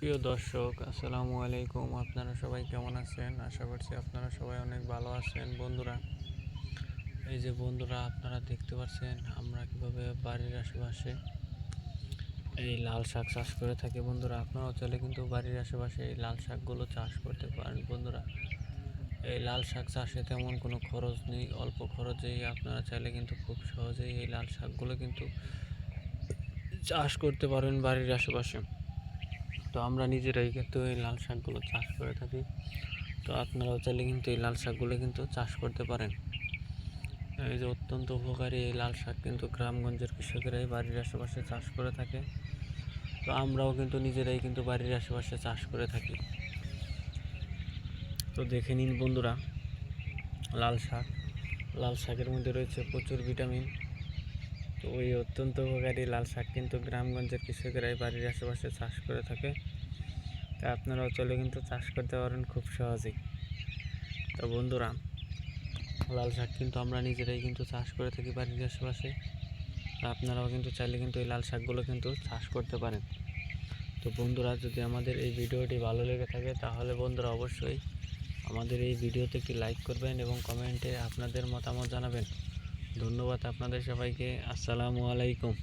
প্রিয় দর্শক, আসসালামু আলাইকুম। আপনারা সবাই কেমন আছেন? আশা করছি আপনারা সবাই অনেক ভালো আছেন। বন্ধুরা, এই যে বন্ধুরা, আপনারা দেখতে পাচ্ছেন আমরা কিভাবে বাড়ির আশেপাশে এই লাল শাক চাষ করে থাকি। বন্ধুরা, আপনারাও চাইলে কিন্তু বাড়ির আশেপাশে এই লাল শাকগুলো চাষ করতে পারেন। বন্ধুরা, এই লাল শাক চাষে তেমন কোনো খরচ নেই, অল্প খরচেই আপনারা চাইলে কিন্তু খুব সহজেই এই লাল শাকগুলো কিন্তু চাষ করতে পারেন বাড়ির আশেপাশে। তো আমরা নিজেরাই কিন্তু এই লাল শাকগুলো চাষ করে থাকি। তো আপনারাও চাইলে কিন্তু এই লাল শাকগুলো কিন্তু চাষ করতে পারেন। এই যে অত্যন্ত উপকারী এই লাল শাক কিন্তু গ্রামগঞ্জের কৃষকেরাই বাড়ির আশেপাশে চাষ করে থাকে। তো আমরাও কিন্তু নিজেরাই কিন্তু বাড়ির আশেপাশে চাষ করে থাকি। তো দেখে নিন বন্ধুরা, লাল শাকের মধ্যে রয়েছে প্রচুর ভিটামিন। তো ওই অত্যন্ত উপকারী লাল শাক কিন্তু গ্রামগঞ্জের কৃষকেরাই বাড়ির আশেপাশে চাষ করে থাকে। তা আপনারাও চলে কিন্তু চাষ করতে পারেন খুব সহজেই। তো বন্ধুরা, লাল শাক কিন্তু আমরা নিজেরাই কিন্তু চাষ করে থাকি বাড়ির আশেপাশে। আপনারাও কিন্তু চাইলে কিন্তু এই লাল শাকগুলো কিন্তু চাষ করতে পারেন। তো বন্ধুরা, যদি আমাদের এই ভিডিওটি ভালো লেগে থাকে তাহলে বন্ধুরা অবশ্যই আমাদের এই ভিডিওতে একটি লাইক করবেন এবং কমেন্টে আপনাদের মতামত জানাবেন। ধন্যবাদ আপনাদের সবাইকে। আসসালামু আলাইকুম।